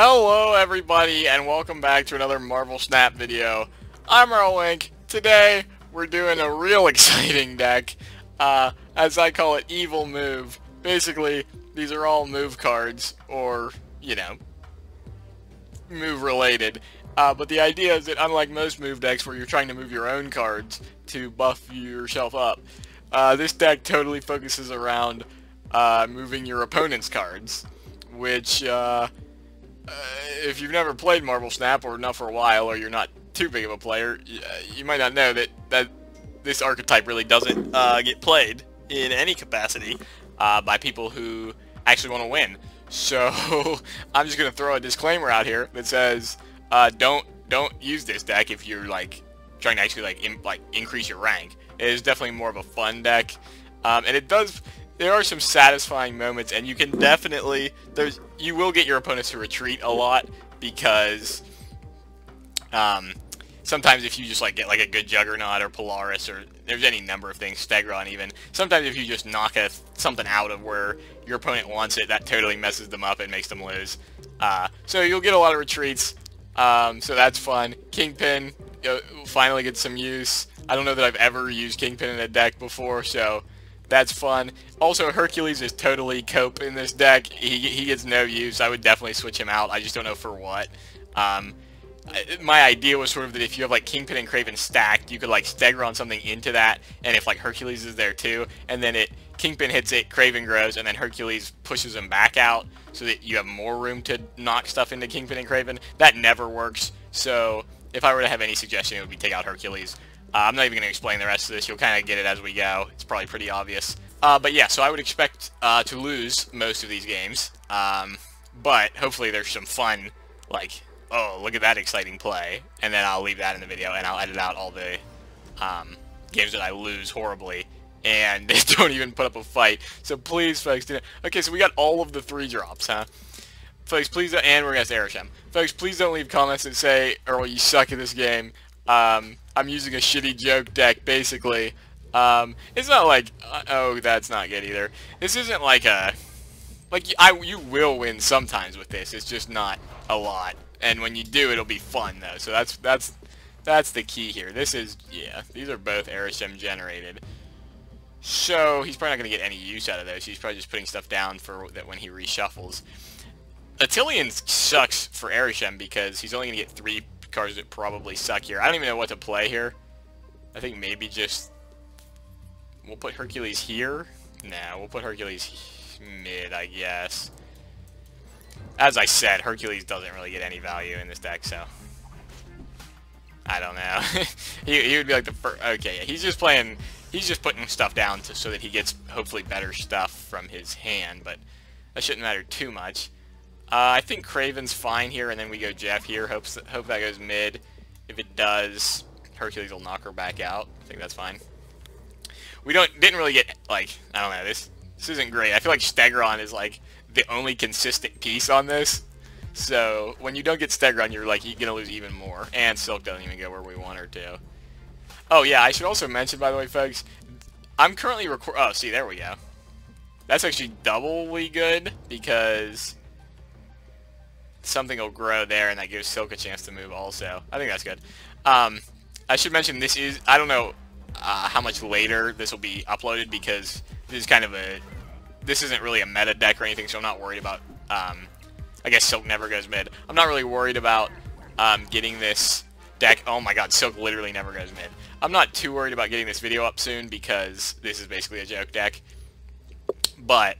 Hello everybody and welcome back to another Marvel Snap video. I'm Earlwink. Today we're doing a real exciting deck, as I call it, Evil Move. Basically, these are all move cards, or, you know, move related. But the idea is that unlike most move decks where you're trying to move your own cards to buff yourself up, this deck totally focuses around moving your opponent's cards, which if you've never played Marvel Snap, or not for a while, or you're not too big of a player, you might not know that this archetype really doesn't get played in any capacity by people who actually want to win. So I'm just gonna throw a disclaimer out here that says don't use this deck if you're like trying to actually increase your rank. It is definitely more of a fun deck, and it does. There are some satisfying moments, and you can definitely you will get your opponents to retreat a lot, because sometimes if you just get like a good juggernaut or Polaris, or there's any number of things, stegron even, sometimes if you just knock something out of where your opponent wants it, that totally messes them up and makes them lose. So you'll get a lot of retreats, so that's fun. Kingpin finally gets some use. I don't know that I've ever used Kingpin in a deck before, so that's fun. Also, Hercules is totally cope in this deck. He gets no use. I would definitely switch him out. I just don't know for what. My idea was sort of that if you have like Kingpin and Kraven stacked, you could like stegron something into that, and if like Hercules is there too, and then Kingpin hits it, Kraven grows, and then Hercules pushes him back out so that you have more room to knock stuff into Kingpin and Kraven. That never works. So if I were to have any suggestion, it would be take out Hercules. I'm not even going to explain the rest of this. You'll kind of get it as we go. It's probably pretty obvious. But yeah, so I would expect to lose most of these games. But hopefully there's some fun, like, oh, look at that exciting play. And then I'll leave that in the video, and I'll edit out all the games that I lose horribly and don't even put up a fight. So please, folks, do not. Okay, so we got all of the 3-drops, huh? Folks, please don't, and we're against Aeroshem. Folks, please don't leave comments that say, Earl, you suck at this game. I'm using a shitty joke deck, basically. It's not like, oh, that's not good either. This isn't like you will win sometimes with this. It's just not a lot. And when you do, it'll be fun, though. So that's the key here. This is, yeah, these are both Aeroshem generated. So he's probably not going to get any use out of those. He's probably just putting stuff down for that when he reshuffles. Atilian sucks for Aeroshem because he's only going to get 3 cards that probably suck here. I don't even know what to play here. I think maybe just we'll put Hercules here. Nah, we'll put Hercules mid, I guess. As I said, Hercules doesn't really get any value in this deck, so I don't know. he would be like the first. Okay, yeah, he's just putting stuff down so that he gets hopefully better stuff from his hand, but that shouldn't matter too much. I think Kraven's fine here, and then we go Jeff here. Hope that goes mid. If it does, Hercules will knock her back out. I think that's fine. We didn't really get, like, I don't know, this isn't great. I feel like stegron is like the only consistent piece on this. So when you don't get stegron, you're gonna lose even more. And Silk doesn't even go where we want her to. Oh yeah, I should also mention, by the way, folks, I'm currently oh, see, there we go. That's actually doubly good because something will grow there, and that gives Silk a chance to move also. I think that's good. I should mention this is, I don't know how much later this will be uploaded, because this is kind of this isn't really a meta deck or anything, so I'm not worried about, I guess Silk never goes mid. I'm not really worried about getting this deck, oh my god, Silk literally never goes mid. I'm not too worried about getting this video up soon, because this is basically a joke deck. But,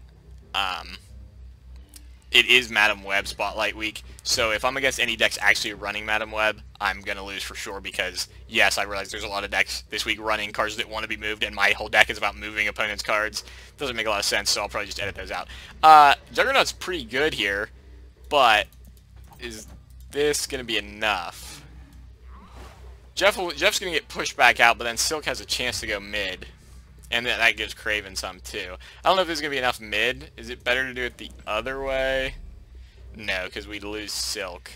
it is Madam Web Spotlight Week, so if I'm against any decks actually running Madam Web, I'm going to lose for sure, because, yes, I realize there's a lot of decks this week running cards that want to be moved, and my whole deck is about moving opponents' cards. Doesn't make a lot of sense, so I'll probably just edit those out. Juggernaut's pretty good here, but is this going to be enough? Jeff's going to get pushed back out, but then Silk has a chance to go mid. And that gives Kraven some, too. I don't know if there's going to be enough mid. Is it better to do it the other way? No, because we'd lose Silk.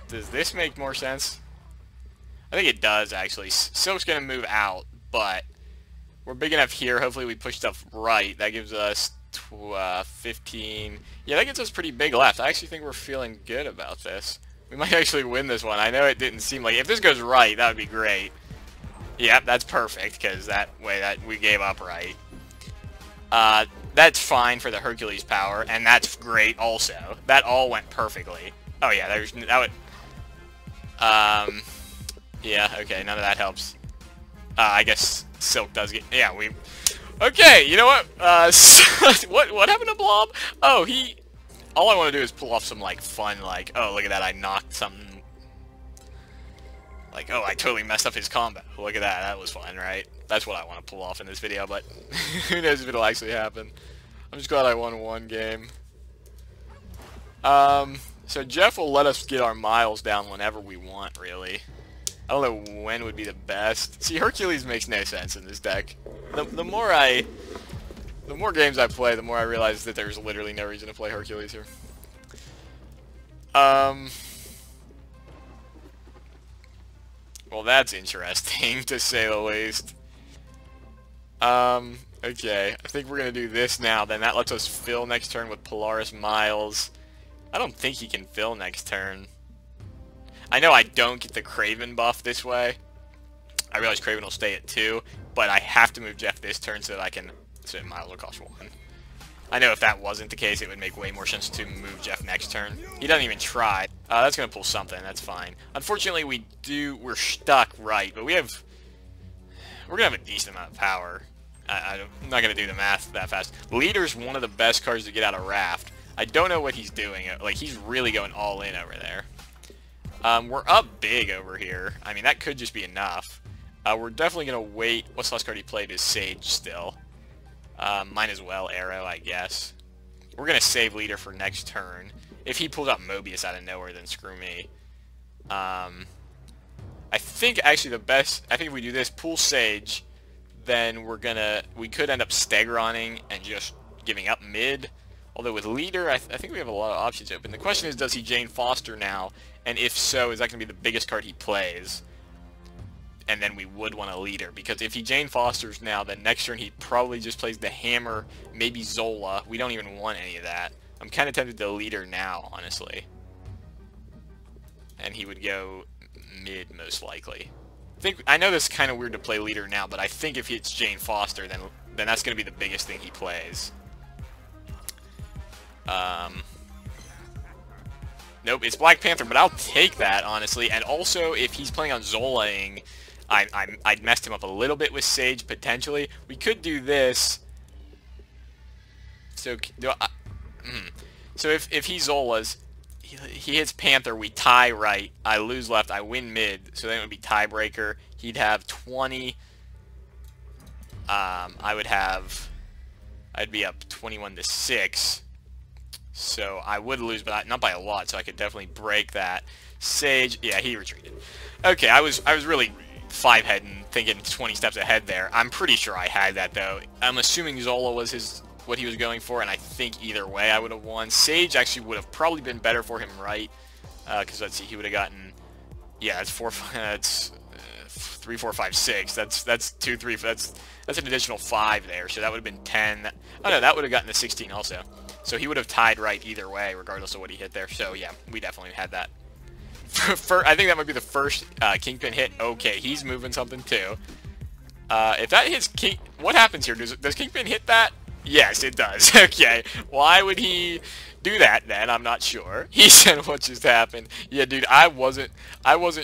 Does this make more sense? I think it does, actually. Silk's going to move out, but we're big enough here. Hopefully we push stuff right. That gives us 15. Yeah, that gets us pretty big left. I actually think we're feeling good about this. We might actually win this one. I know it didn't seem like... If this goes right, that would be great. Yep, that's perfect, because that way that we gave up right. That's fine for the Hercules power, and that's great also. That all went perfectly. Oh yeah, that would... yeah, okay, none of that helps. I guess Silk does get... Yeah, we... Okay, you know what? What happened to Blob? Oh, he... All I want to do is pull off some, like, fun, like, oh, look at that, I knocked something... Like, oh, I totally messed up his combo. Look at that, that was fun, right? That's what I want to pull off in this video, but who knows if it'll actually happen. I'm just glad I won one game. So Jeff will let us get our miles down whenever we want, really. I don't know when would be the best. See, Hercules makes no sense in this deck. The more games I play, the more I realize that there's literally no reason to play Hercules here. Well, that's interesting, to say the least. Okay, I think we're going to do this now, then that lets us fill next turn with Polaris Miles. I don't think he can fill next turn. I know I don't get the Kraven buff this way. I realize Kraven will stay at 2, but I have to move Jeff this turn so that I can... So Miles will cost 1. I know if that wasn't the case, it would make way more sense to move Jeff next turn. He doesn't even try. That's going to pull something, that's fine. Unfortunately, we're stuck right, but we're going to have a decent amount of power. I'm not going to do the math that fast. Leader's one of the best cards to get out of Raft. I don't know what he's doing. Like, he's really going all in over there. We're up big over here. I mean, that could just be enough. We're definitely going to wait. What's the last card he played is Sage still. Might as well Arrow, I guess. We're going to save Leader for next turn. If he pulls out Mobius out of nowhere, then screw me. I think actually the best... I think if we do this, pull Sage, then we could end up Stegroning and just giving up mid. Although with Leader, I think we have a lot of options open. The question is, does he Jane Foster now? And if so, is that going to be the biggest card he plays? And then we would want a Leader. Because if he Jane Fosters now, then next turn he probably just plays the Hammer, maybe Zola. We don't even want any of that. I'm kind of tempted to Leader now, honestly. And he would go mid, most likely. I know this is kind of weird to play Leader now, but I think if it's Jane Foster, then that's going to be the biggest thing he plays. Nope, it's Black Panther, but I'll take that, honestly. And also, if he's playing on Zolaing, I'd messed him up a little bit with Sage, potentially. We could do this. So, so if he Zolas, he hits Panther, we tie right, I lose left, I win mid, so then it would be tiebreaker. He'd have 20. I'd be up 21-6. So I would lose, but not by a lot, so I could definitely break that. Sage, yeah, he retreated. Okay, I was really 5-heading, thinking 20 steps ahead there. I'm pretty sure I had that, though. I'm assuming Zola was what he was going for, and I think either way I would have won. Sage actually would have probably been better for him, right? Because let's see, he would have gotten... Yeah, that's 4, that's 3, 4, 5, 6. That's 2, 3, that's an additional 5 there, so that would have been 10. Oh no, that would have gotten to 16 also. So he would have tied right either way, regardless of what he hit there. So yeah, we definitely had that. I think that might be the first Kingpin hit. Okay, he's moving something too. If that hits King... What happens here? Does Kingpin hit that? Yes, it does. Okay, why would he do that then? I'm not sure. He said what just happened. Yeah, dude, I wasn't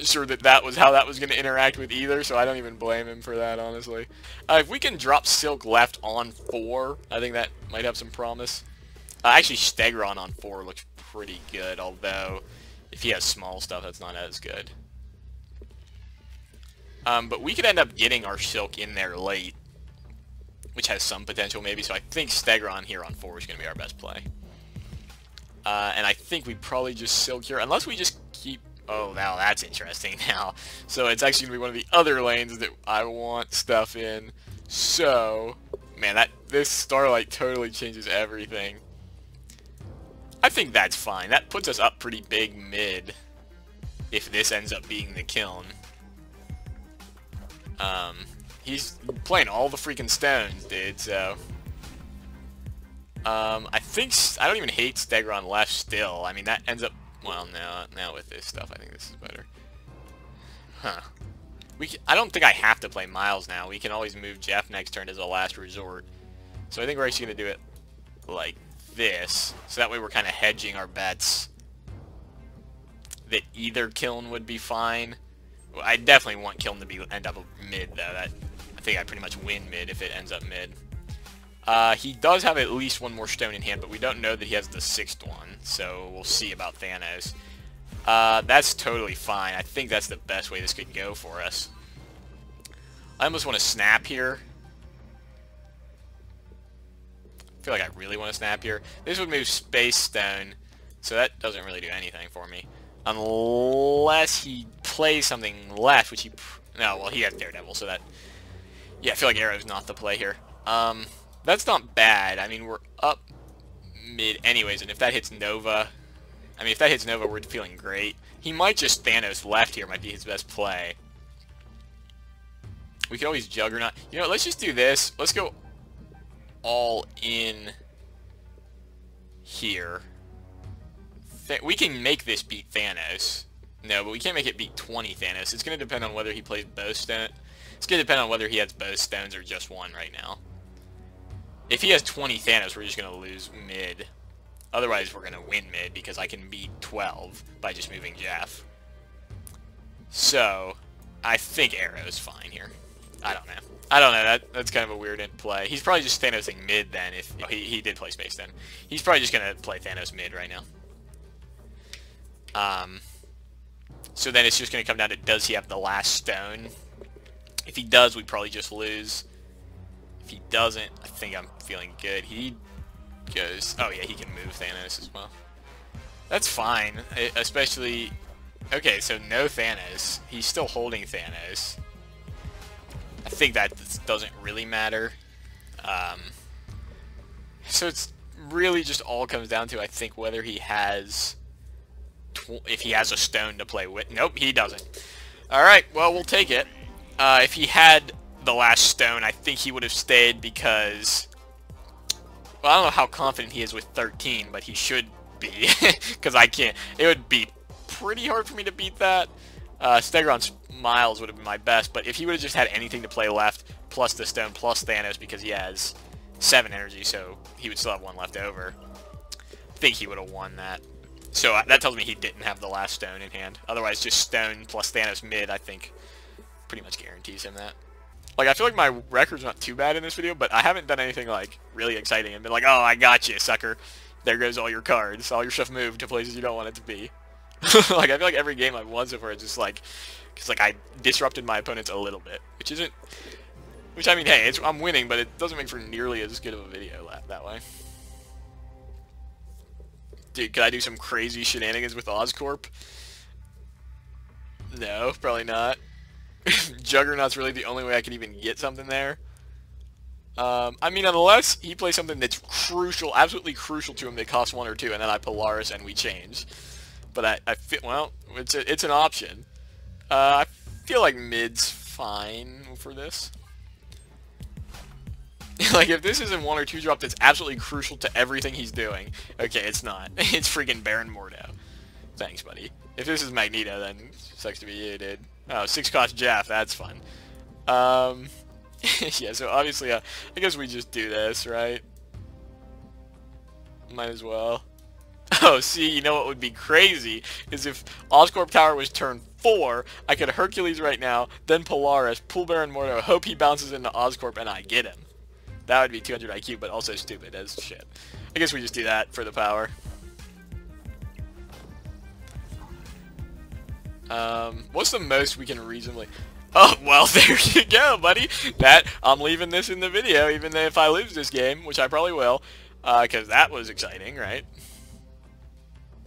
sure that was how that was going to interact with either, so I don't even blame him for that, honestly. If we can drop Silk left on 4, I think that might have some promise. Actually, Stegron on 4 looks pretty good, although if he has small stuff, that's not as good. But we could end up getting our Silk in there late, which has some potential maybe, so I think Stegron here on 4 is going to be our best play. And I think we probably just Silk here, unless we just keep... Oh, now that's interesting now. So it's actually going to be one of the other lanes that I want stuff in. So, man, this Starlight totally changes everything. I think that's fine. That puts us up pretty big mid if this ends up being the kiln. He's playing all the freaking stones, dude, so... I think I don't even hate stegron left still. I mean, that ends up... Well, no, now with this stuff, I think this is better. Huh. I don't think I have to play Miles now. We can always move Jeff next turn as a last resort. So I think we're actually going to do it like this. So that way we're kind of hedging our bets that either kiln would be fine. Well, I definitely want kiln to end up mid, though. I think I pretty much win mid if it ends up mid. He does have at least one more stone in hand, but we don't know that he has the 6th one. So we'll see about Thanos. That's totally fine. I think that's the best way this could go for us. I almost want to snap here. I feel like I really want to snap here. This would move Space Stone, so that doesn't really do anything for me. Unless he plays something left, which he... No, well, he has Daredevil, so that... Yeah, I feel like Arrow's not the play here. That's not bad. I mean, we're up mid anyways, and if that hits Nova... I mean, if that hits Nova, we're feeling great. He might just Thanos left here, might be his best play. We could always Juggernaut. You know, let's just do this. Let's go all in here. We can make this beat Thanos. No, but we can't make it beat 20 Thanos. It's going to depend on whether he plays both stones. It's going to depend on whether he has both stones or just one right now. If he has 20 Thanos, we're just going to lose mid. Otherwise, we're going to win mid because I can beat 12 by just moving Jeff. So, I think Arrow's fine here. I don't know. That's kind of a weird play. He's probably just Thanosing mid then. If he did play Space then. He's probably just going to play Thanos mid right now. So then it's just going to come down to, does he have the last stone? If he does, we probably just lose. If he doesn't, I think I'm feeling good. He goes... Oh yeah, he can move Thanos as well. That's fine, especially... Okay, so no Thanos. He's still holding Thanos. I think that doesn't really matter. So it's really just all comes down to, I think, whether he has... If he has a stone to play with. Nope, he doesn't. Alright, well, we'll take it. If he had the last stone, I think he would have stayed because... Well, I don't know how confident he is with 13, but he should be. Because I can't... It would be pretty hard for me to beat that. Stegron's Miles would have been my best, but if he would have just had anything to play left, plus the stone, plus Thanos, because he has 7 energy, so he would still have 1 left over, I think he would have won that. So that tells me he didn't have the last stone in hand. Otherwise, just stone plus Thanos mid, I think, pretty much guarantees him that. Like, I feel like my record's not too bad in this video, but I haven't done anything, like, really exciting and been like, oh, I got you, sucker. There goes all your cards. All your stuff moved to places you don't want it to be. Like, I feel like every game I've won so far is just, like, because, like, I disrupted my opponents a little bit, which isn't... Which, I mean, hey, I'm winning, but it doesn't make for nearly as good of a video that way. Dude, could I do some crazy shenanigans with Oscorp? No, probably not. Juggernaut's really the only way I can even get something there. I mean, unless he plays something that's crucial, absolutely crucial to him that costs 1 or 2, and then I Polaris and we change. But I feel, well, it's an option. I feel like mid's fine for this. Like, if this isn't 1 or 2 drop that's absolutely crucial to everything he's doing, okay, it's not. It's freaking Baron Mordo. Thanks, buddy. If this is Magneto, then sucks to be you, dude. Oh, 6 cost Jeff, that's fun. Yeah, so obviously, I guess we just do this, right? Might as well. Oh, see, you know what would be crazy is if Oscorp Tower was turn 4, I could Hercules right now, then Polaris, pull Baron Mordo, hope he bounces into Oscorp, and I get him. That would be 200 IQ, but also stupid as shit. I guess we just do that for the power. What's the most we can reasonably... Oh, well, there you go, buddy. I'm leaving this in the video, even if I lose this game, which I probably will, because that was exciting, right?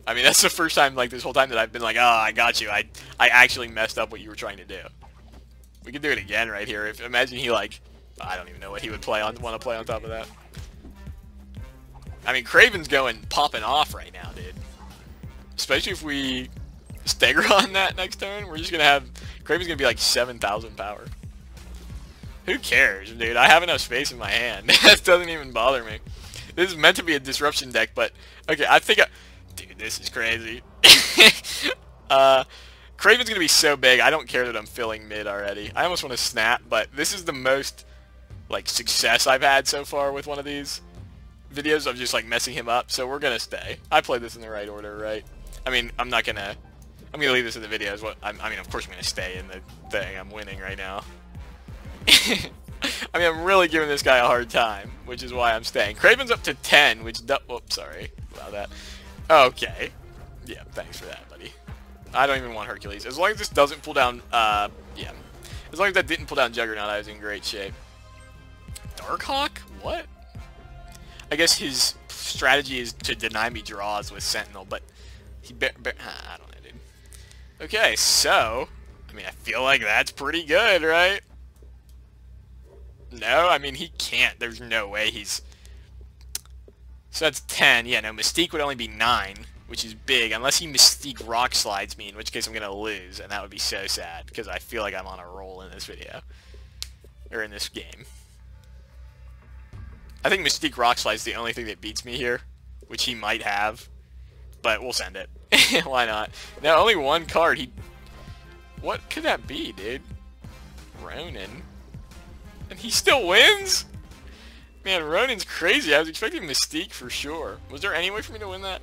I mean, that's the first time, like, this whole time that I've been like, oh, I got you. I actually messed up what you were trying to do. We could do it again right here. Imagine he, like... I don't even know what he would want to play on top of that. I mean, Kraven's popping off right now, dude. Especially if we Stegron that next turn, we're just gonna have... Kraven's gonna be like 7,000 power. Who cares, dude? I have enough space in my hand. That doesn't even bother me. This is meant to be a disruption deck, but okay, I think dude, this is crazy. Kraven's gonna be so big, I don't care that I'm filling mid already. I almost want to snap, but this is the most, like, success I've had so far with one of these videos of just, like, messing him up, so we're gonna stay. I played this in the right order, right? I mean, I'm gonna leave this in the video. I mean, of course I'm gonna stay in the thing. I'm winning right now. I mean, I'm really giving this guy a hard time, which is why I'm staying. Kraven's up to 10, which oops, sorry about that. Okay. Yeah, thanks for that, buddy. I don't even want Hercules. As long as this doesn't pull down, yeah. As long as that didn't pull down Juggernaut, I was in great shape. Darkhawk? What? I guess his strategy is to deny me draws with Sentinel, but he I don't know, dude. Okay, so, I mean, I feel like that's pretty good, right? No, I mean, he can't. There's no way he's... So that's 10. Yeah, no, Mystique would only be 9, which is big, unless he Mystique Rock Slides me, in which case I'm going to lose, and that would be so sad, because I feel like I'm on a roll in this video. Or in this game. I think Mystique Rock Slide is the only thing that beats me here, which he might have, but we'll send it. Why not? Now, only one card. What could that be, dude? Ronin. And he still wins? Man, Ronin's crazy. I was expecting Mystique for sure. Was there any way for me to win that?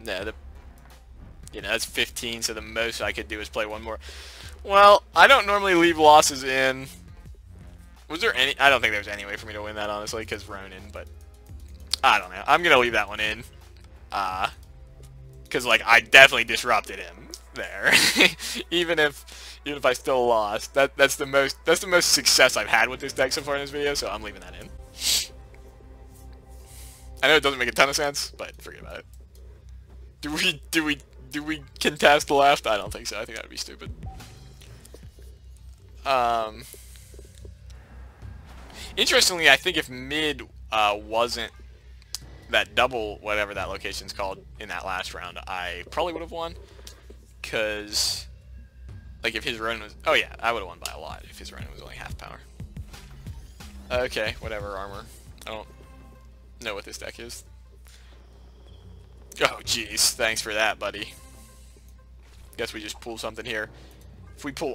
No, you know, that's 15, so the most I could do is play one more. Well, I don't normally leave losses in. Was there any... I don't think there was any way for me to win that, honestly, because Ronin, but... I don't know. I'm going to leave that one in. Because, like, I definitely disrupted him there. even if I still lost. That's the most success I've had with this deck so far in this video, so I'm leaving that in. I know it doesn't make a ton of sense, but forget about it. Do we contest left? I don't think so. I think that would be stupid. Interestingly, I think if mid wasn't that double, whatever that location's called, in that last round, I probably would have won. Because, like, if his Ronin was... Oh, yeah, I would have won by a lot if his Ronin was only half power. Okay, whatever, armor. I don't know what this deck is. Oh, jeez. Thanks for that, buddy. Guess we just pull something here. If we pull...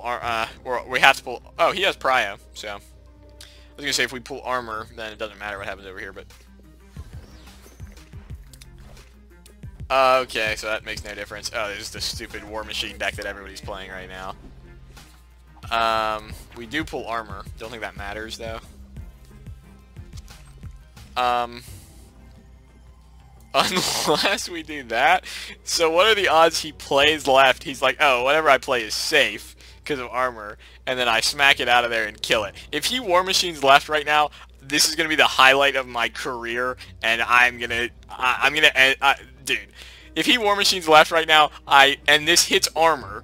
or we have to pull... Oh, he has Prio, so... I was going to say, if we pull armor, then it doesn't matter what happens over here, but... Okay, so that makes no difference. Oh, there's the stupid War Machine deck that everybody's playing right now. We do pull armor. Don't think that matters, though. Unless we do that. So what are the odds he plays left? He's like, oh, whatever I play is safe because of armor, and then I smack it out of there and kill it. If he War Machines left right now, this is gonna be the highlight of my career, and dude, if he War Machines left right now, and this hits armor,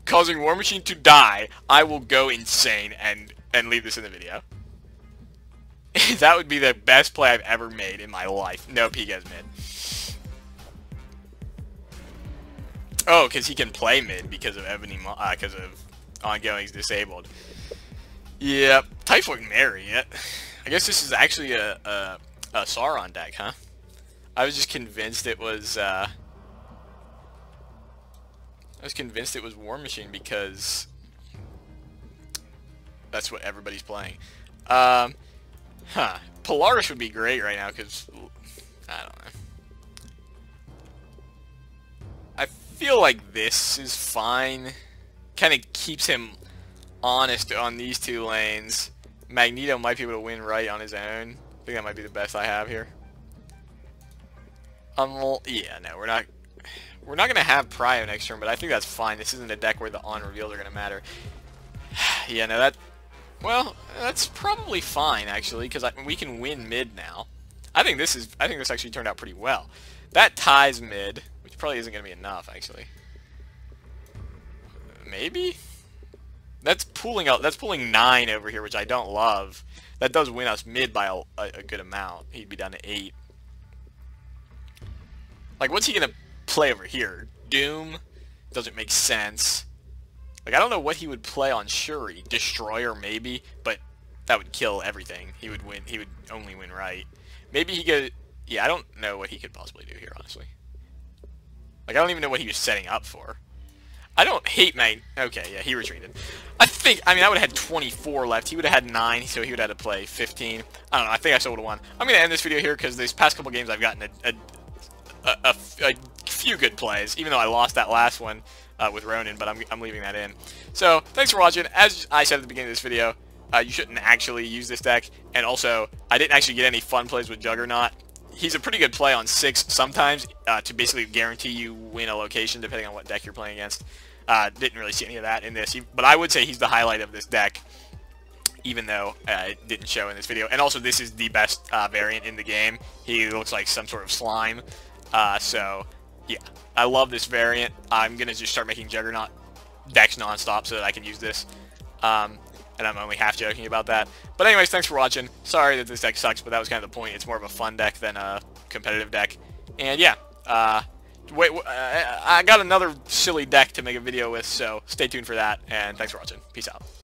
causing War Machine to die, I will go insane and leave this in the video. That would be the best play I've ever made in my life. Nope, he goes mid. Oh, because he can play mid because of Ebony, because of Ongoing's disabled. Yep, Typhoid Mary. I guess this is actually a Sauron deck, huh? I was just convinced it was. I was convinced it was War Machine because that's what everybody's playing. Huh. Polaris would be great right now because I don't know. I feel like this is fine. Kind of keeps him honest on these two lanes. Magneto might be able to win right on his own. I think that might be the best I have here. Yeah, no, we're not gonna have Prio next turn, but I think that's fine. This isn't a deck where the on reveals are gonna matter. Yeah, no, well, that's probably fine actually, because we can win mid now. I think this actually turned out pretty well. That ties mid, which probably isn't gonna be enough actually. Maybe. That's pulling 9 over here, which I don't love. That does win us mid by a good amount. He'd be down to 8. Like, what's he gonna play over here? Doom? Doesn't make sense. Like, I don't know what he would play on Shuri. Destroyer, maybe, but that would kill everything. He would win. He would only win right. Maybe he Yeah, I don't know what he could possibly do here, honestly. Like, I don't even know what he was setting up for. I don't hate my... Okay, yeah, he retreated. I mean, I would have had 24 left. He would have had 9, so he would have had to play 15. I don't know, I think I still would have won. I'm going to end this video here because these past couple games I've gotten a few good plays, even though I lost that last one with Ronin, but I'm leaving that in. So, thanks for watching. As I said at the beginning of this video, you shouldn't actually use this deck, and also, I didn't actually get any fun plays with Juggernaut. He's a pretty good play on 6 sometimes to basically guarantee you win a location depending on what deck you're playing against. Didn't really see any of that in this, but I would say he's the highlight of this deck, even though it didn't show in this video. And also, this is the best variant in the game. He looks like some sort of slime. So, yeah, I love this variant. I'm going to just start making Juggernaut decks nonstop so that I can use this. And I'm only half joking about that. But anyways, thanks for watching. Sorry that this deck sucks, but that was kind of the point. It's more of a fun deck than a competitive deck. And yeah, I got another silly deck to make a video with, so stay tuned for that. And thanks for watching. Peace out.